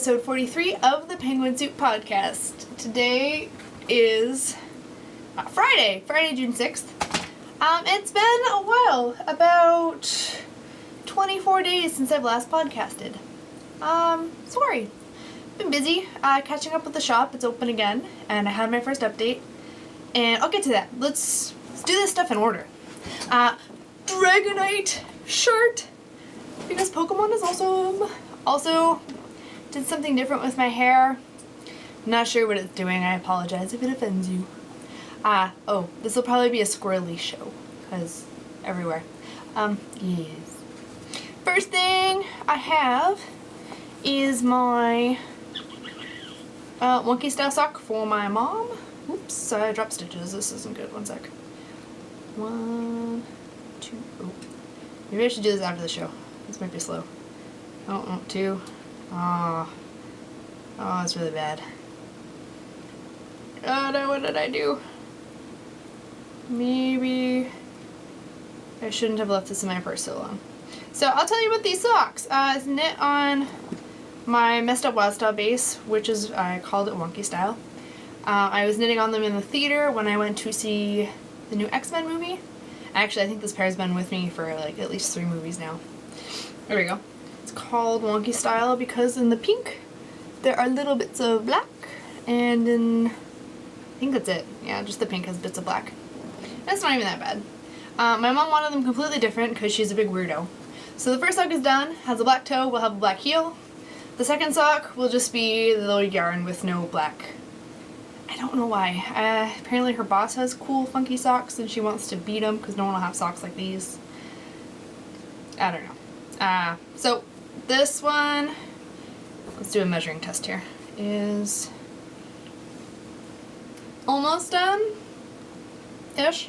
episode 43 of the PenguinSoup podcast. Today is Friday, June 6th. It's been a while, about 24 days since I've last podcasted. Sorry. Been busy catching up with the shop. It's open again, and I had my first update, and I'll get to that. Let's do this stuff in order. Dragonite shirt, because Pokemon is awesome. Also, did something different with my hair. Not sure what it's doing. I apologize if it offends you. Oh, this will probably be a squirrely show, because everywhere. Yes. First thing I have is my Wonky Style sock for my mom. Oops, I dropped stitches. This isn't good. One sec. 1, 2, oh. Maybe I should do this after the show. This might be slow. Oh, 2. Oh, that's really bad. Oh no, what did I do? Maybe I shouldn't have left this in my purse so long. So I'll tell you about these socks. It's knit on my Messed Up Wild Style base, which is, I called it Wonky Style. I was knitting on them in the theater when I went to see the new X-Men movie. Actually, I think this pair's been with me for like at least 3 movies now. There we go. It's called Wonky Style because in the pink there are little bits of black, and in, I think that's it. Yeah, just the pink has bits of black. That's not even that bad. My mom wanted them completely different because she's a big weirdo. So the first sock is done, has a black toe, will have a black heel. The second sock will just be the little yarn with no black. I don't know why. Apparently her boss has cool funky socks and she wants to beat them because no one will have socks like these. I don't know. So this one, let's do a measuring test here, is almost done-ish.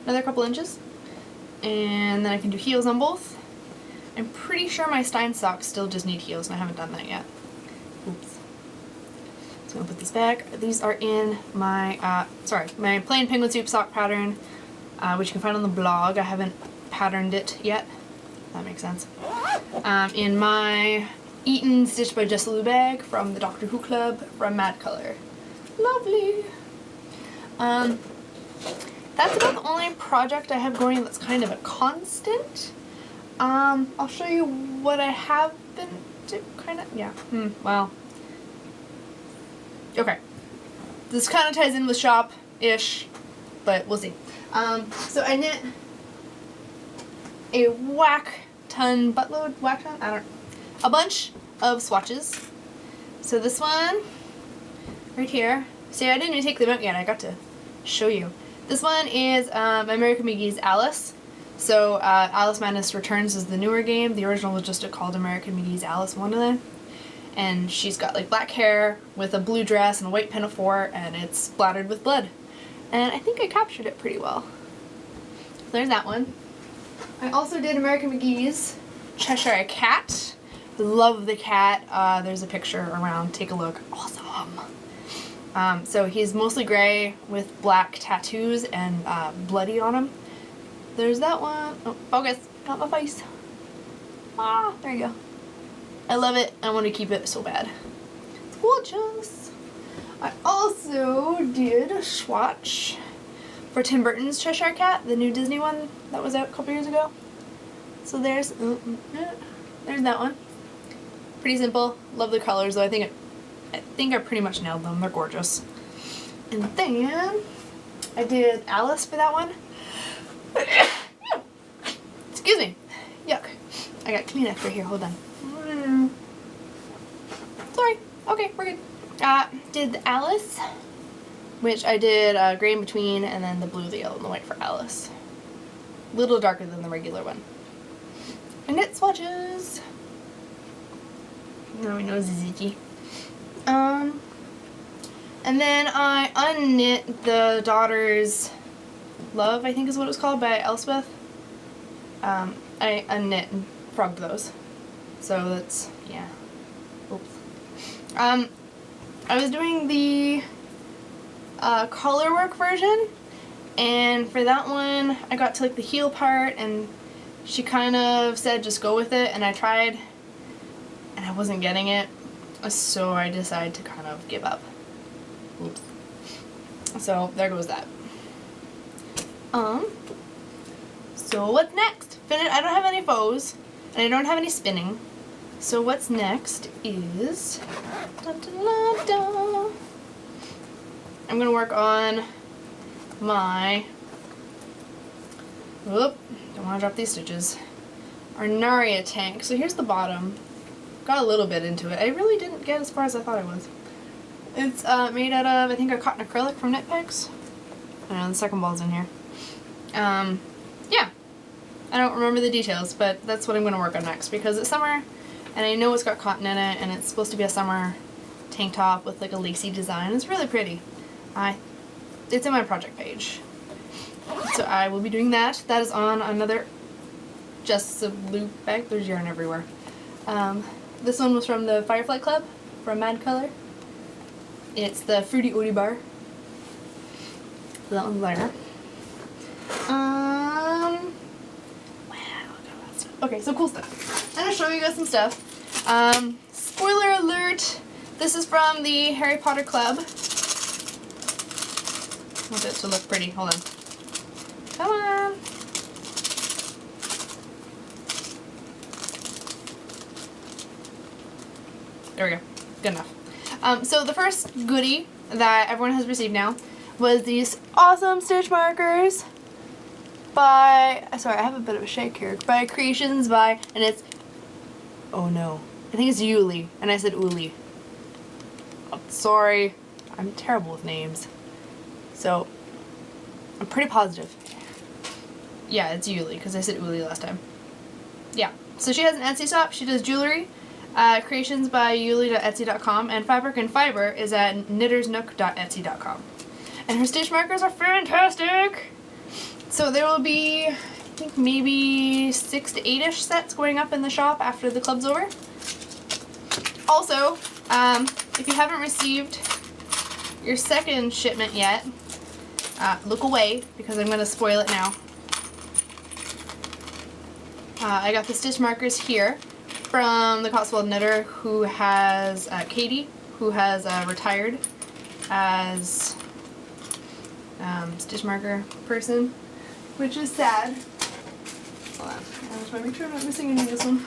Another couple inches. And then I can do heels on both. I'm pretty sure my Stein socks still just need heels and I haven't done that yet. Oops. So I'll put these back. These are in my, my plain PenguinSoup sock pattern, which you can find on the blog. I haven't patterned it yet. That makes sense. In my Eaton Stitched by Jessa Lou bag from the Doctor Who Club from Mad Color. Lovely. That's about the only project I have going that's kind of a constant. I'll show you what I have been doing, kind of, yeah, well. Okay. This kind of ties in with shop-ish, but we'll see. So I knit a a bunch of swatches. So this one, right here, see, I didn't even take them out yet, I got to show you. This one is American McGee's Alice. So Alice Madness Returns is the newer game. The original was just called American McGee's Alice Wonderland. And she's got like black hair with a blue dress and a white pinafore, and it's splattered with blood. And I think I captured it pretty well. So there's that one. I also did American McGee's Cheshire Cat. Love the cat. There's a picture around. Take a look. Awesome. So he's mostly gray with black tattoos and bloody on him. There's that one. Oh, focus. Not my face. Ah, there you go. I love it. I want to keep it so bad. It's gorgeous. I also did a swatch for Tim Burton's Cheshire Cat, the new Disney one that was out a couple years ago. So there's that one. Pretty simple. Love the colors though. I think I pretty much nailed them. They're gorgeous. And then I did Alice for that one. Excuse me. Yuck. I got Kleenex right here. Hold on. Sorry. Okay, we're good. Did the Alice, which I did gray in between, and then the blue, the yellow, and the white for Alice. A little darker than the regular one. And knit swatches. Now we know Zizuki. And then I unknit the Daughter's Love, I think is what it was called, by Elspeth. I unknit and frogged those. So that's, yeah. Oops. I was doing the colorwork version, and for that one I got to like the heel part and she kind of said just go with it, and I tried and I wasn't getting it. So I decided to kind of give up. Oops. So there goes that. So what's next? I don't have any bows, and I don't have any spinning. So what's next is... Dun, dun, dun, dun. I'm going to work on my... Whoop, don't want to drop these stitches. Our Narya tank. So here's the bottom. Got a little bit into it. I really didn't get as far as I thought I was. It's made out of, I think, a cotton acrylic from Knit Picks. I don't know, the second ball's in here. Yeah. I don't remember the details, but that's what I'm going to work on next because it's summer and I know it's got cotton in it and it's supposed to be a summer tank top with like a lacy design. It's really pretty. It's in my project page. So I will be doing that. That is on another Just a loop bag. There's yarn everywhere. This one was from the Firefly Club from Mad Color. It's the Fruity Oaty bar. So that one's there. Wow, look at that stuff. Okay, so cool stuff. I'm gonna show you guys some stuff. Spoiler alert! This is from the Harry Potter Club. I want it to look pretty. Hold on. Come on. There we go. Good enough. So the first goodie that everyone has received now was these awesome stitch markers by, sorry, I have a bit of a shake here, by Creations by, and it's, oh no, I think it's Yuli, and I said Uli. Oh, sorry, I'm terrible with names. So, I'm pretty positive. Yeah, it's Yuli, because I said Uli last time. Yeah, so she has an Etsy shop, she does jewelry. Creations by Yuli.etsy.com, and Fabric and Fiber is at knittersnook.etsy.com. And her stitch markers are fantastic! So there will be, I think, maybe 6 to 8-ish sets going up in the shop after the club's over. Also, if you haven't received your second shipment yet, look away, because I'm going to spoil it now. I got the stitch markers here from the Cotswold knitter who has, Katie, who has retired as stitch marker person, which is sad. Hold on, I just want to make sure I'm not missing any of this one.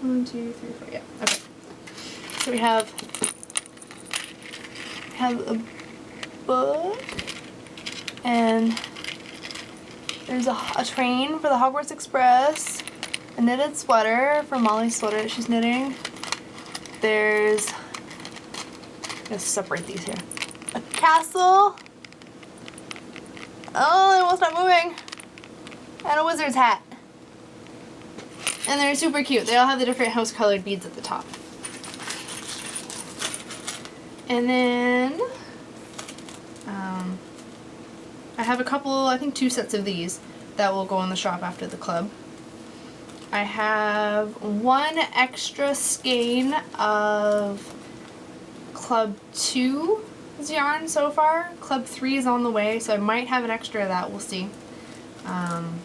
1, 2, 3, 4, yeah, okay. So we have a book, and there's a train for the Hogwarts Express, a knitted sweater for Molly's sweater that she's knitting. There's, let's separate these here. A castle. Oh, they won't stop moving. And a wizard's hat. And they're super cute. They all have the different house colored beads at the top. And then I have a couple, I think 2 sets of these that will go in the shop after the club. I have 1 extra skein of Club 2's yarn so far. Club 3 is on the way, so I might have an extra of that, we'll see. And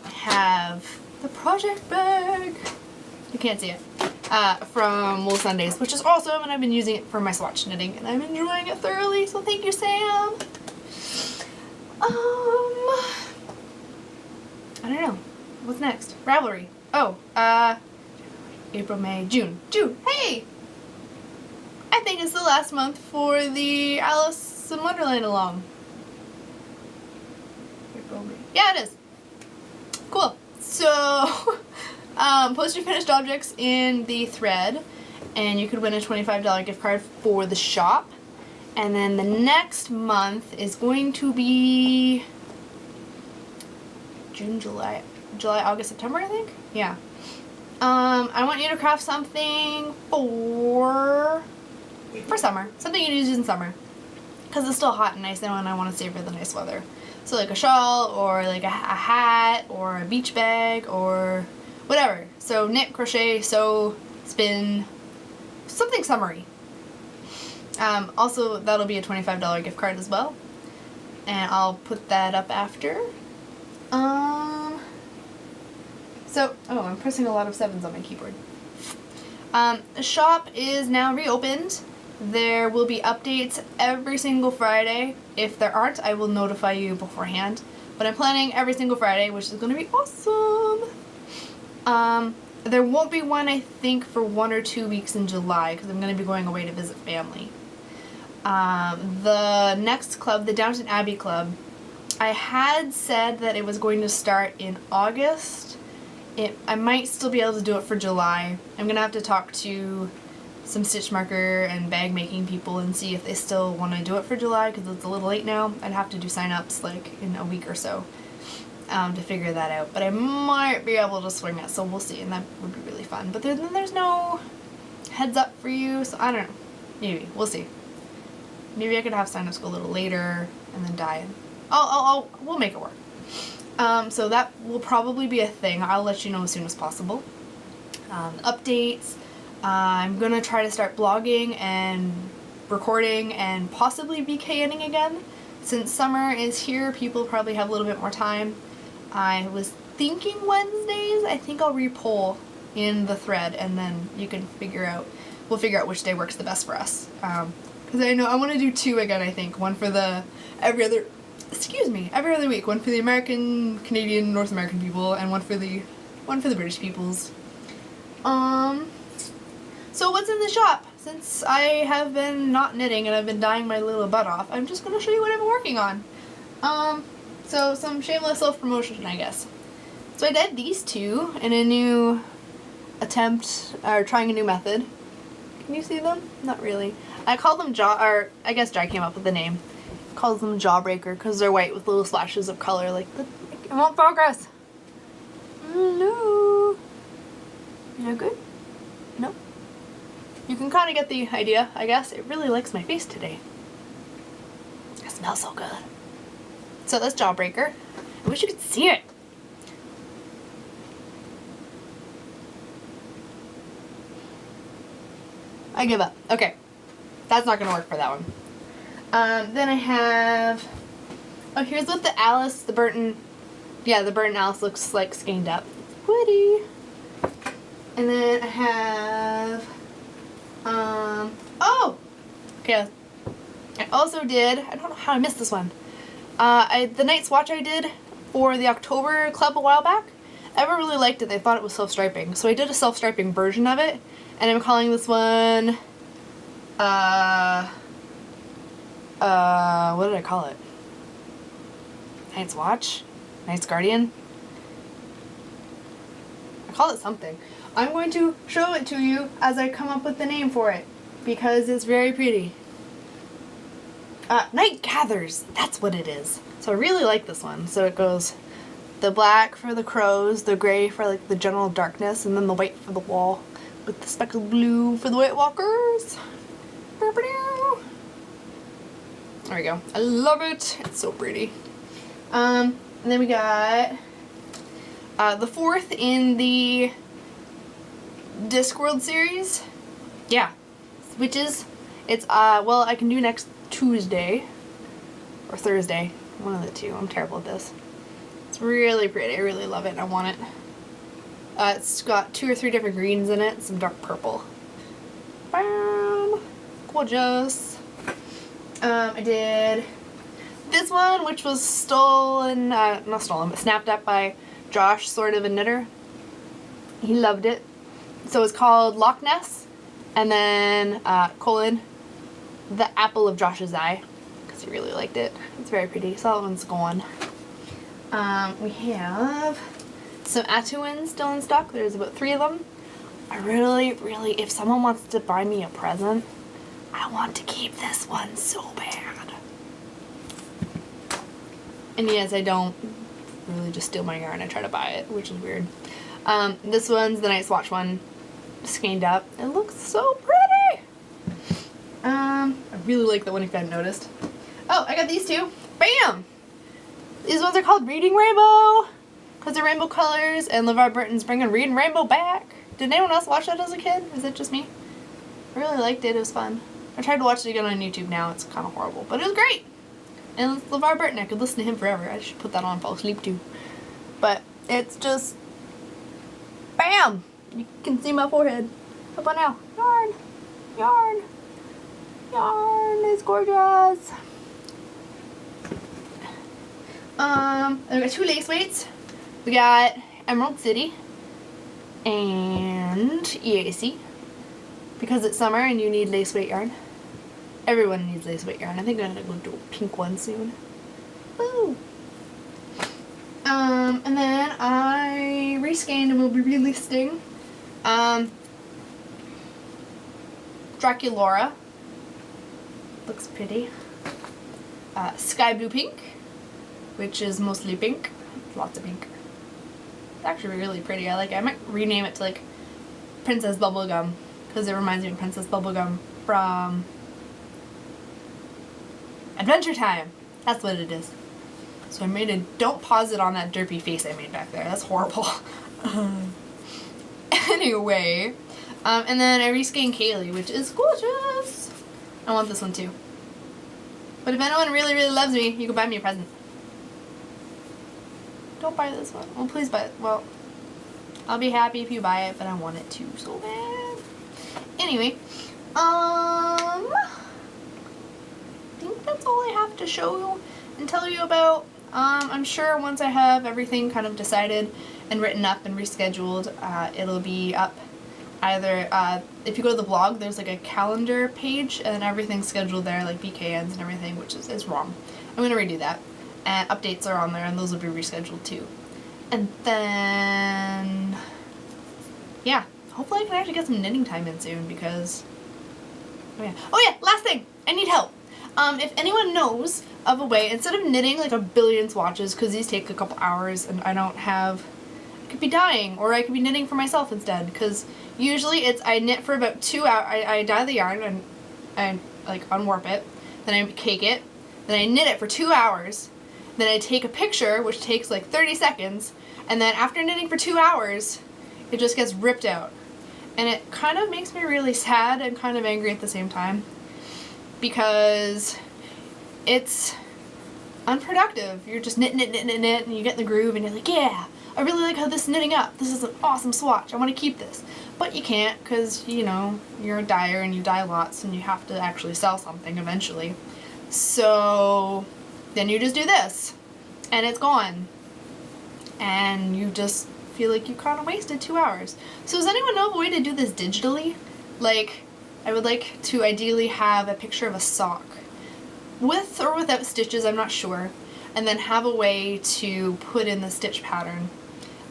I have the project bag, you can't see it, from Wool Sundays, which is awesome, and I've been using it for my swatch knitting, and I'm enjoying it thoroughly, so thank you, Sam. I don't know. What's next? Ravelry. Oh, April, May, June. June! Hey! I think it's the last month for the Alice in Wonderland along. April, May. Yeah, it is. Cool. So, post your finished objects in the thread, and you could win a $25 gift card for the shop. And then the next month is going to be June, July, August, September, I think? Yeah. I want you to craft something for summer. Something you use in summer. Because it's still hot and nice now and I want to savor the nice weather. So like a shawl, or like a hat, or a beach bag, or whatever. So knit, crochet, sew, spin, something summery. Also, that'll be a $25 gift card as well. And I'll put that up after. So, oh, I'm pressing a lot of 7s on my keyboard. The shop is now reopened. There will be updates every single Friday. If there aren't, I will notify you beforehand. But I'm planning every single Friday, which is going to be awesome. There won't be one, I think, for 1 or 2 weeks in July because I'm going to be going away to visit family. The next club, the Downton Abbey Club, I had said that it was going to start in August. I might still be able to do it for July. I'm going to have to talk to some stitch marker and bag making people and see if they still want to do it for July because it's a little late now. I'd have to do sign-ups like in a week or so to figure that out. But I might be able to swing it, so we'll see, and that would be really fun. But then there's no heads up for you, so I don't know. Maybe. We'll see. Maybe I could have sign-ups go a little later and then die. We'll make it work. So that will probably be a thing. I'll let you know as soon as possible. Updates. I'm going to try to start blogging and recording and possibly VKNing again. Since summer is here, people probably have a little bit more time. I was thinking Wednesdays. I think I'll re-poll in the thread and then you can we'll figure out which day works the best for us. Because I know I want to do 2 again, I think. One for the every other week. One for the American, Canadian, North American people, and one for the British peoples. So what's in the shop? Since I have been not knitting and I've been dying my little butt off, I'm just going to show you what I've been working on. So some shameless self-promotion, I guess. So I did these 2 in a new attempt, or trying a new method. Can you see them? Not really. I called them I guess Jai came up with the name. Calls them Jawbreaker because they're white with little splashes of color like the... It won't progress. Hello. You good? No? You can kind of get the idea, I guess. It really likes my face today. It smells so good. So that's Jawbreaker. I wish you could see it. I give up. Okay. That's not going to work for that one. Then I have... Oh, here's what the Burton Alice looks like skeined up. It's pretty. And then I have... Oh! Okay. I also did... I don't know how I missed this one. The night swatch I did for the October club a while back, everyone really liked it. They thought it was self-striping. So I did a self-striping version of it. And I'm calling this one... what did I call it? Night's Watch? Night's Guardian? I called it something. I'm going to show it to you as I come up with the name for it because it's very pretty. Night Gathers, that's what it is. So I really like this one. So it goes the black for the crows, the gray for like the general darkness, and then the white for the wall with the speckled blue for the White Walkers. There we go. I love it. It's so pretty. And then we got the 4th in the Discworld series. Yeah. Witches. It's, well, I can do next Tuesday. Or Thursday. One of the two. I'm terrible at this. It's really pretty. I really love it. I want it. It's got 2 or 3 different greens in it. Some dark purple. Bam! Gorgeous. I did this one, which was stolen, not stolen, but snapped up by Josh, sort of a knitter. He loved it. So it's called Loch Ness, and then, colon, the apple of Josh's eye, because he really liked it. It's very pretty. So that one's gone. We have some Atuins still in stock. There's about 3 of them. I really, if someone wants to buy me a present, I want to keep this one so bad. And yes, I don't really just steal my yarn. I try to buy it, which is weird. This one's the Night Swatch one, skeined up. It looks so pretty. I really like that one if you hadn't noticed. Oh, I got these 2. Bam! These ones are called Reading Rainbow because they're rainbow colors, and LeVar Burton's bringing Reading Rainbow back. Did anyone else watch that as a kid? Is it just me? I really liked it. It was fun. I tried to watch it again on YouTube now. It's kind of horrible, but it was great. And it's LeVar Burton. I could listen to him forever. I should put that on and fall asleep too. But it's just... Bam! You can see my forehead. How about now? Yarn, yarn, yarn is gorgeous. We got 2 lace weights. We got Emerald City and EAC because it's summer and you need lace weight yarn. Everyone needs lace weight yarn. I think I'm gonna go do a pink one soon. Woo! And then I rescanned and will be relisting Draculaura. Looks pretty. Sky Blue Pink, which is mostly pink. Lots of pink. It's actually really pretty. I like it. I might rename it to like Princess Bubblegum because it reminds me of Princess Bubblegum from Adventure Time. That's what it is. So I made a, don't pause it on that derpy face I made back there. That's horrible. Anyway, and then I rescanned Kaylee, which is gorgeous. I want this one too. But if anyone really, really loves me, you can buy me a present. Don't buy this one. Well, please buy it. Well, I'll be happy if you buy it, but I want it too so bad. Anyway, I think that's all I have to show you and tell you about. I'm sure once I have everything kind of decided and written up and rescheduled, it'll be up either, if you go to the blog, there's like a calendar page and everything's scheduled there, like BKNs and everything, which is wrong. I'm going to redo that. And updates are on there and those will be rescheduled too. And then, yeah, hopefully I can actually get some knitting time in soon because, oh yeah, last thing, I need help. If anyone knows of a way, instead of knitting like a billion swatches, because these take a couple hours and I don't have, I could be dyeing, or I could be knitting for myself instead, because usually it's, I knit for about 2 hours, I dye the yarn and I like unwarp it, then I cake it, then I knit it for 2 hours, then I take a picture, which takes like 30 seconds, and then after knitting for 2 hours, it just gets ripped out. And it kind of makes me really sad and kind of angry at the same time, because it's unproductive. You're just knit, and you get in the groove, and you're like, yeah, I really like how this is knitting up. This is an awesome swatch. I want to keep this. But you can't, because, you know, you're a dyer and you dye lots, and you have to actually sell something eventually. So then you just do this, and it's gone. And you just feel like you kind of wasted 2 hours. So does anyone know of a way to do this digitally? Like, I would like to ideally have a picture of a sock, with or without stitches, I'm not sure, and then have a way to put in the stitch pattern.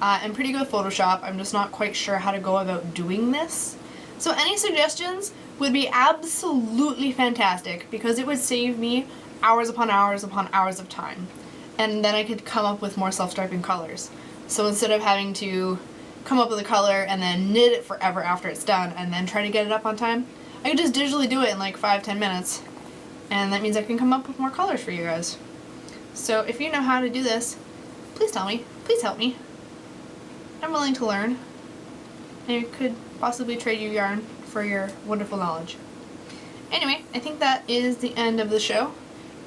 I'm pretty good at Photoshop, I'm just not quite sure how to go about doing this. So any suggestions would be absolutely fantastic, because it would save me hours upon hours upon hours of time. And then I could come up with more self-striping colors. So instead of having to come up with a color and then knit it forever after it's done and then try to get it up on time, I could just digitally do it in like 5-10 minutes. And that means I can come up with more colors for you guys. So if you know how to do this, please tell me. Please help me. I'm willing to learn. And I could possibly trade you yarn for your wonderful knowledge. Anyway, I think that is the end of the show.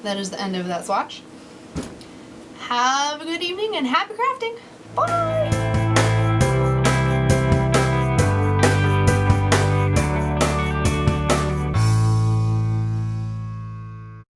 That is the end of that swatch. Have a good evening and happy crafting. Bye!